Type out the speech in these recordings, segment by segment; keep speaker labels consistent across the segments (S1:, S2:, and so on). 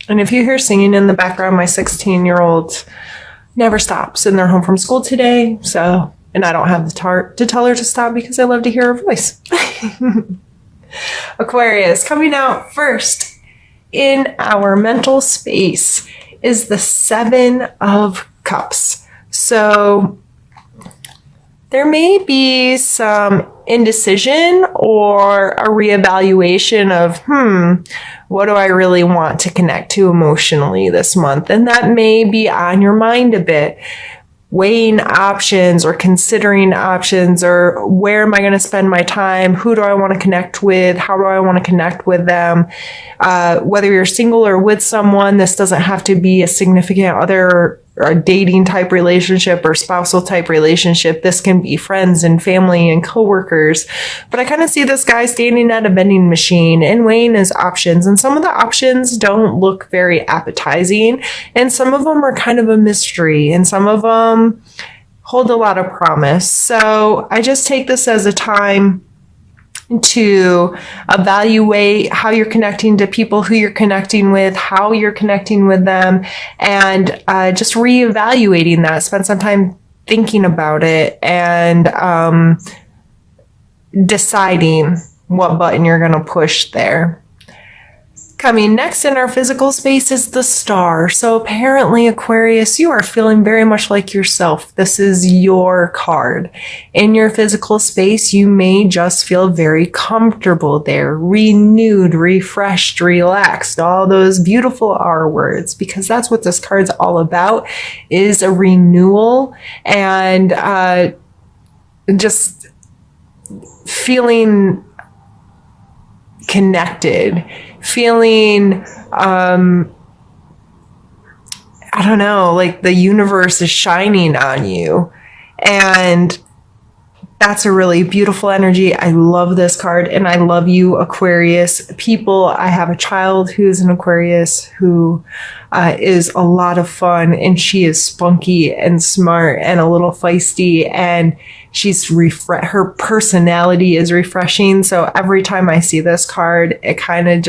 S1: And if you hear singing in the background, my 16-year-old never stops, and they're home from school today. So, and I don't have to tell her to stop because I love to hear her voice. Aquarius, coming out first in our mental space is the Seven of Cups. So there may be some indecision or a reevaluation of, what do I really want to connect to emotionally this month? And that may be on your mind a bit, weighing options or considering options, or where am I going to spend my time? Who do I want to connect with? How do I want to connect with them? Whether you're single or with someone, this doesn't have to be a significant other or a dating type relationship or spousal type relationship. This can be friends and family and coworkers. But I kind of see this guy standing at a vending machine and weighing his options. And some of the options don't look very appetizing. And some of them are kind of a mystery. And some of them hold a lot of promise. So I just take this as a time to evaluate how you're connecting to people, who you're connecting with, how you're connecting with them, and just reevaluating that. Spend some time thinking about it and deciding what button you're going to push there. Coming next in our physical space is the Star. So apparently, Aquarius, you are feeling very much like yourself. This is your card. In your physical space, you may just feel very comfortable there, renewed, refreshed, relaxed, all those beautiful R words, because that's what this card's all about, is a renewal and just feeling connected, feeling, I don't know, like the universe is shining on you. And that's a really beautiful energy. I love this card, and I love you, Aquarius people. I have a child who's an Aquarius who is a lot of fun, and she is spunky and smart and a little feisty, and she's her personality is refreshing. So every time I see this card, it kind of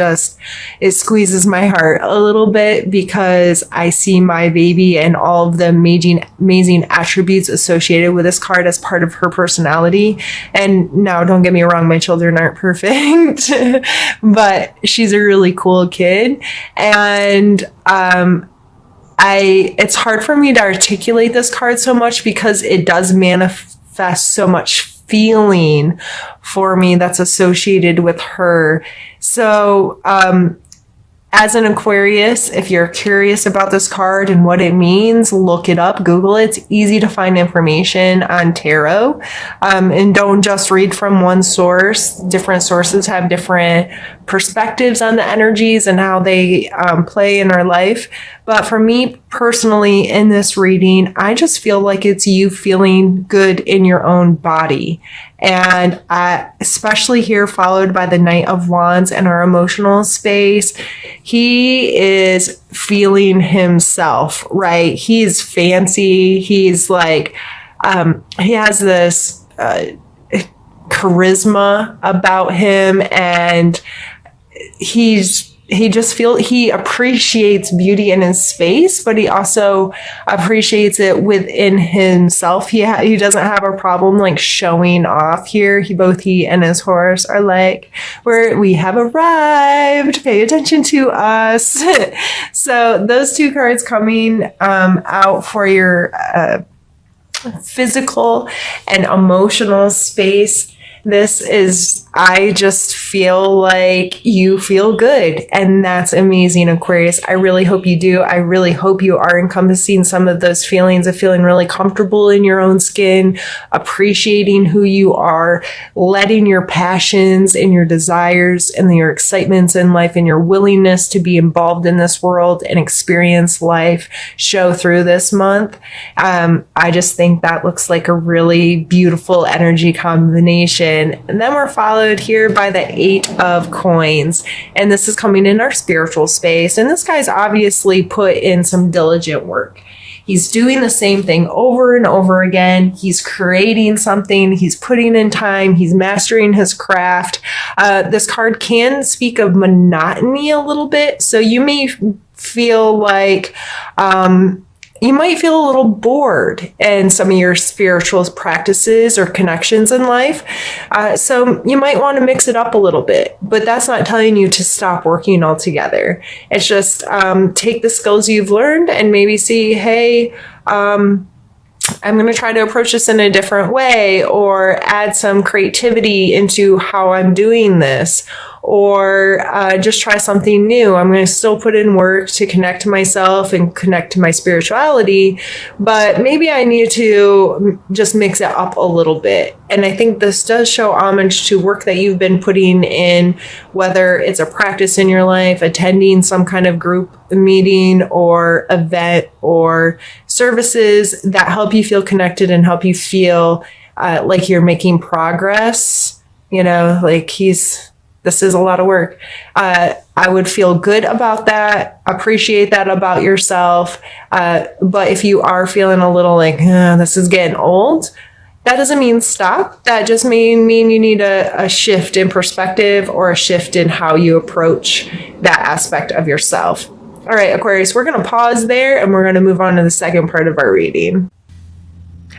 S1: it squeezes my heart a little bit, because I see my baby and all of the amazing attributes associated with this card as part of her personality. And now, don't get me wrong, my children aren't perfect, but she's a really cool kid. And it's hard for me to articulate this card so much, because it does manifest so much feeling for me that's associated with her. So as an Aquarius, if you're curious about this card and what it means, look it up, Google it. It's easy to find information on tarot. And don't just read from one source. Different sources have different perspectives on the energies and how they play in our life. But for me personally, in this reading, I just feel like it's you feeling good in your own body. And especially here, followed by the Knight of Wands and our emotional space, he is feeling himself, right? He's fancy. He's like, he has this charisma about him, and he appreciates beauty in his space, but he also appreciates it within himself. He doesn't have a problem like showing off here. Both he and his horse are like, we have arrived, pay attention to us. So those two cards coming out for your physical and emotional space. I just feel like you feel good, and that's amazing, Aquarius. I really hope you do. I really hope you are encompassing some of those feelings of feeling really comfortable in your own skin, appreciating who you are, letting your passions and your desires and your excitements in life and your willingness to be involved in this world and experience life show through this month. I just think that looks like a really beautiful energy combination. And then we're followed here by the Eight of Coins. And this is coming in our spiritual space. And this guy's obviously put in some diligent work. He's doing the same thing over and over again. He's creating something. He's putting in time. He's mastering his craft. This card can speak of monotony a little bit. So you may feel like you might feel a little bored in some of your spiritual practices or connections in life. So you might want to mix it up a little bit, but that's not telling you to stop working altogether. It's just take the skills you've learned and maybe see, hey, I'm going to try to approach this in a different way, or add some creativity into how I'm doing this, or just try something new. I'm going to still put in work to connect to myself and connect to my spirituality, but maybe I need to just mix it up a little bit. And I think this does show homage to work that you've been putting in, whether it's a practice in your life, attending some kind of group meeting or event or services that help you feel connected and help you feel like you're making progress. You know, like this is a lot of work. I would feel good about that, appreciate that about yourself. But if you are feeling a little like, this is getting old, that doesn't mean stop. That just mean you need a shift in perspective, or a shift in how you approach that aspect of yourself. All right, Aquarius, we're going to pause there and we're going to move on to the second part of our reading.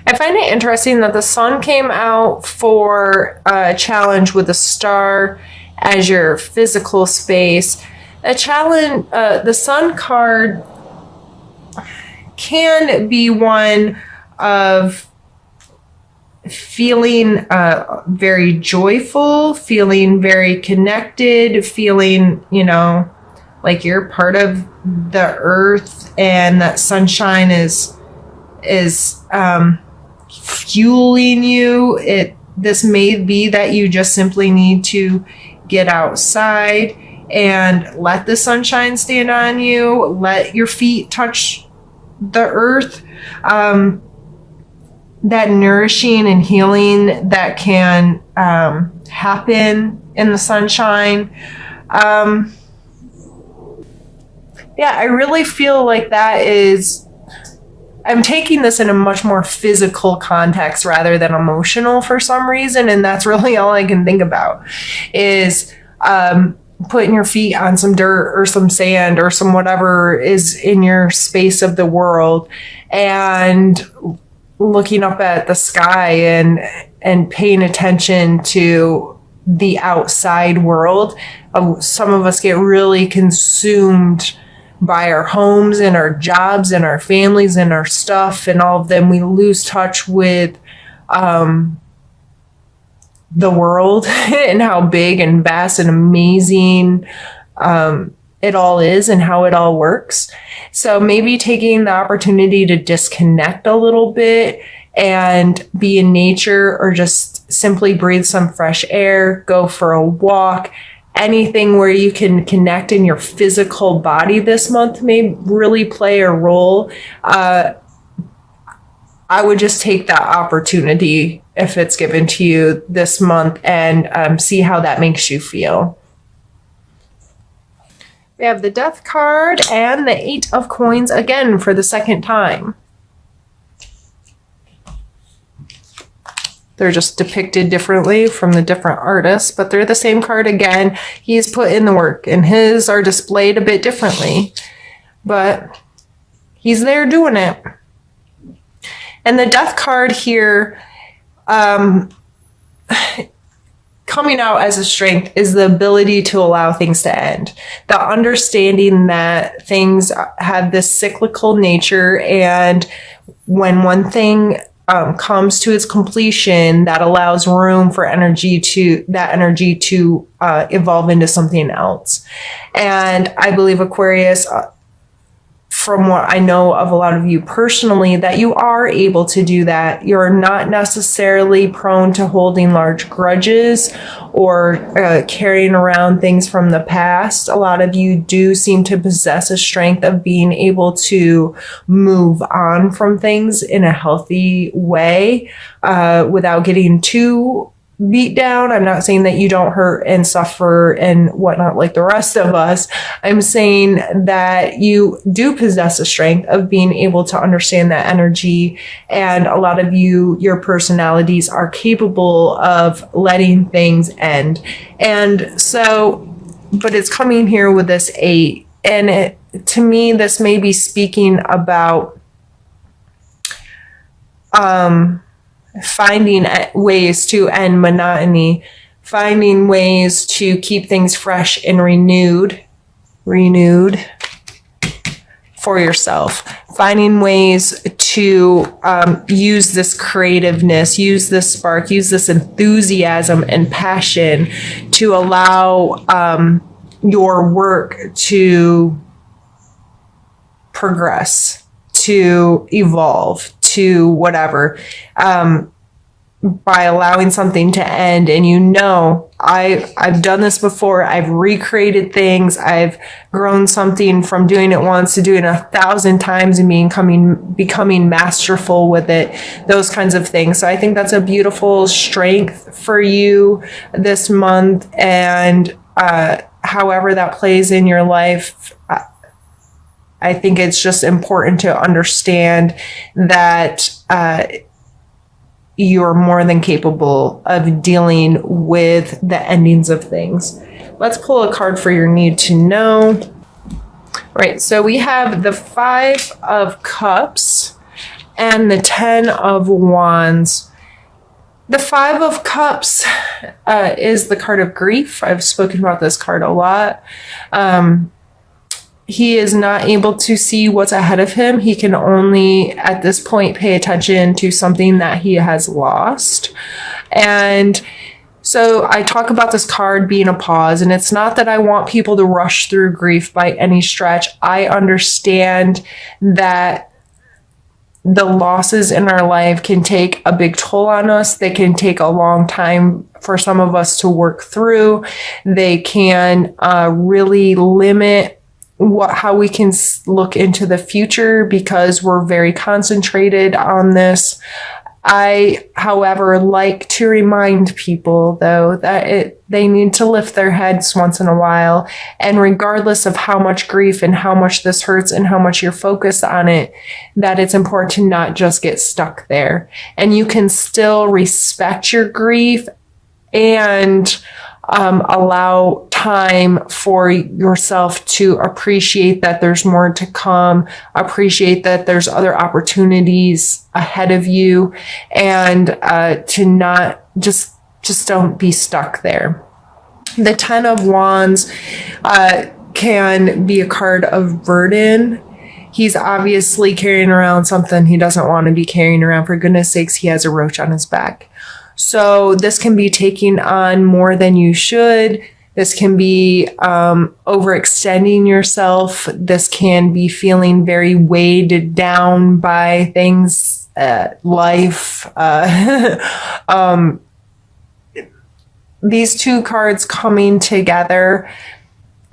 S1: I find it interesting that the sun came out for a challenge with a star as your physical space. A challenge, the sun card can be one of feeling very joyful, feeling very connected, feeling, like you're part of the earth, and that sunshine is fueling you. This may be that you just simply need to get outside and let the sunshine stand on you, let your feet touch the earth. That nourishing and healing that can happen in the sunshine. I really feel like I'm taking this in a much more physical context rather than emotional for some reason. And that's really all I can think about is putting your feet on some dirt or some sand or some whatever is in your space of the world, and looking up at the sky and paying attention to the outside world. Some of us get really consumed by our homes and our jobs and our families and our stuff and all of them. We lose touch with the world and how big and vast and amazing it all is and how it all works. So maybe taking the opportunity to disconnect a little bit and be in nature, or just simply breathe some fresh air, go for a walk. Anything where you can connect in your physical body this month may really play a role. I would just take that opportunity if it's given to you this month and see how that makes you feel. We have the Death card and the 8 of Coins again for the second time. They're just depicted differently from the different artists, but they're the same card again. He's put in the work, and his are displayed a bit differently, but he's there doing it. And the Death card here, coming out as a strength, is the ability to allow things to end. The understanding that things have this cyclical nature, and when one thing comes to its completion, that allows room for energy to evolve into something else. And I believe, Aquarius, from what I know of a lot of you personally, that you are able to do that. You're not necessarily prone to holding large grudges or carrying around things from the past. A lot of you do seem to possess a strength of being able to move on from things in a healthy way without getting too beat down. I'm not saying that you don't hurt and suffer and whatnot like the rest of us. I'm saying that you do possess a strength of being able to understand that energy. And a lot of you, your personalities are capable of letting things end. And so, but it's coming here with this 8. And to me, this may be speaking about finding ways to end monotony, finding ways to keep things fresh and renewed for yourself, finding ways to use this creativeness, use this spark, use this enthusiasm and passion to allow your work to progress, to evolve, to whatever, by allowing something to end. And I've done this before. I've recreated things. I've grown something from doing it once to doing it 1,000 times and becoming masterful with it, those kinds of things. So I think that's a beautiful strength for you this month. And however that plays in your life, I think it's just important to understand that you're more than capable of dealing with the endings of things. Let's pull a card for your need to know. Right, so we have the 5 of Cups and the 10 of Wands. The 5 of Cups is the card of grief. I've spoken about this card a lot. He is not able to see what's ahead of him. He can only, at this point, pay attention to something that he has lost. And so I talk about this card being a pause, and it's not that I want people to rush through grief by any stretch. I understand that the losses in our life can take a big toll on us. They can take a long time for some of us to work through. They can really limit how we can look into the future because we're very concentrated on this. I, however, like to remind people, though, that they need to lift their heads once in a while. And regardless of how much grief and how much this hurts and how much you're focused on it, that it's important to not just get stuck there. And you can still respect your grief and allow time for yourself to appreciate that there's more to come, appreciate that there's other opportunities ahead of you, and to not just don't be stuck there. The 10 of Wands can be a card of burden. He's obviously carrying around something he doesn't want to be carrying around. For goodness sakes, he has a roach on his back. So this can be taking on more than you should. This can be overextending yourself. This can be feeling very weighed down by things, life. These 2 cards coming together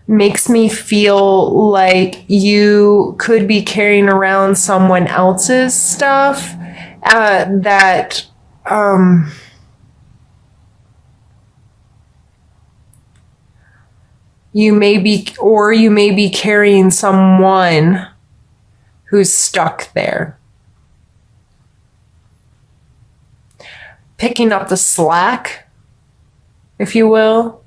S1: makes me feel like you could be carrying around someone else's stuff that you may be carrying someone who's stuck there. Picking up the slack, if you will.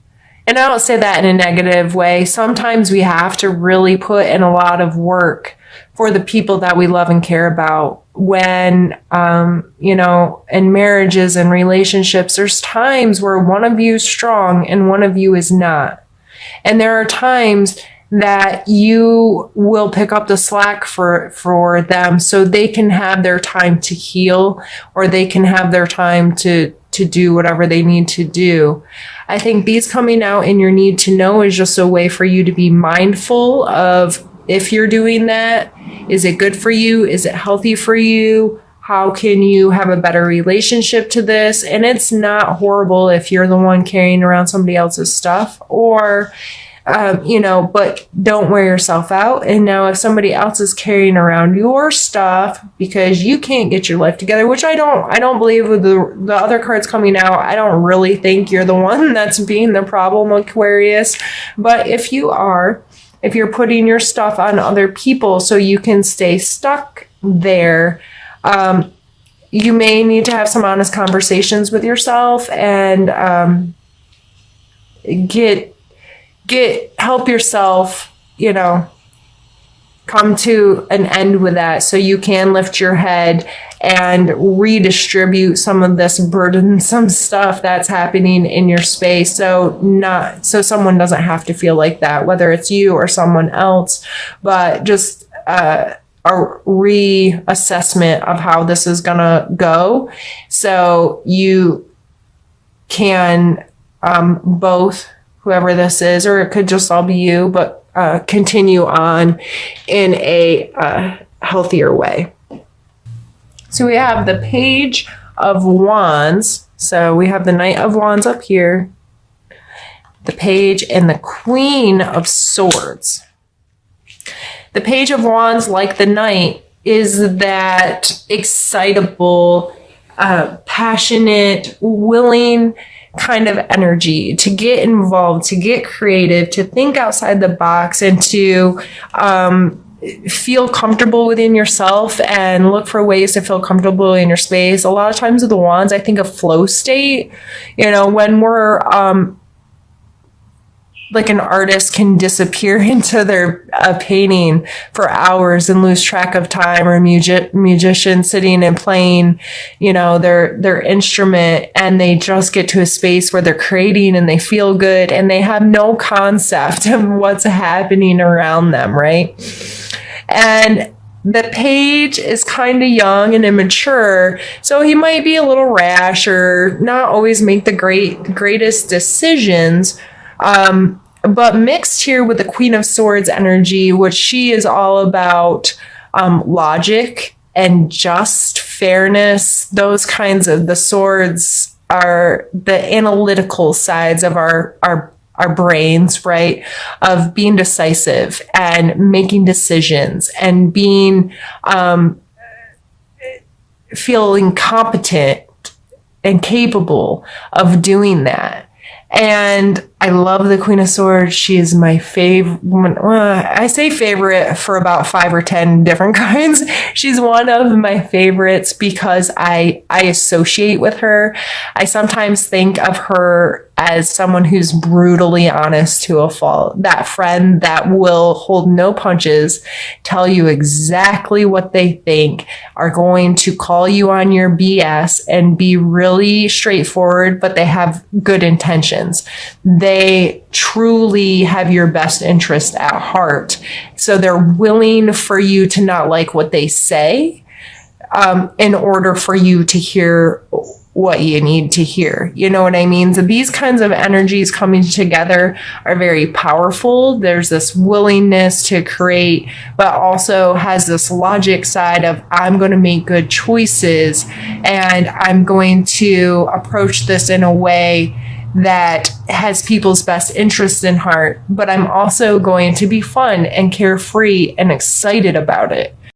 S1: And I don't say that in a negative way. Sometimes we have to really put in a lot of work for the people that we love and care about. When, in marriages and relationships, there's times where one of you is strong and one of you is not. And there are times that you will pick up the slack for them so they can have their time to heal, or they can have their time to do whatever they need to do. I think these coming out in your need to know is just a way for you to be mindful of, if you're doing that, is it good for you? Is it healthy for you? How can you have a better relationship to this? And it's not horrible if you're the one carrying around somebody else's stuff, or but don't wear yourself out. And now if somebody else is carrying around your stuff because you can't get your life together, which I don't believe with the other cards coming out, I don't really think you're the one that's being the problem, Aquarius. But if you're putting your stuff on other people so you can stay stuck there, you may need to have some honest conversations with yourself and help yourself, come to an end with that so you can lift your head and redistribute some of this burdensome stuff that's happening in your space. So someone doesn't have to feel like that, whether it's you or someone else, but just a reassessment of how this is gonna go. So you can both, whoever this is, or it could just all be you, but continue on in a healthier way. So we have the Page of Wands. So we have the Knight of Wands up here, the Page, and the Queen of Swords. The Page of Wands, like the Knight, is that excitable, passionate, willing kind of energy to get involved, to get creative, to think outside the box, and to feel comfortable within yourself and look for ways to feel comfortable in your space. A lot of times with the wands, I think of flow state, when we're like an artist can disappear into their painting for hours and lose track of time, or a musician sitting and playing, their instrument, and they just get to a space where they're creating and they feel good and they have no concept of what's happening around them, right? And the Page is kind of young and immature, so he might be a little rash or not always make the greatest decisions. But mixed here with the Queen of Swords energy, which she is all about logic and just fairness. Those kinds of, the swords are the analytical sides of our brains, right? Of being decisive and making decisions and being feeling competent and capable of doing that. And I love the Queen of Swords. She is my favorite. I say favorite for about 5 or 10 different kinds. She's one of my favorites because I associate with her. I sometimes think of her as someone who's brutally honest to a fault. That friend that will hold no punches, tell you exactly what they think, are going to call you on your BS and be really straightforward, but they have good intentions. They truly have your best interest at heart. So they're willing for you to not like what they say, in order for you to hear what you need to hear. You know what I mean? So these kinds of energies coming together are very powerful. There's this willingness to create, but also has this logic side of, I'm going to make good choices and I'm going to approach this in a way that has people's best interest in heart, but I'm also going to be fun and carefree and excited about it.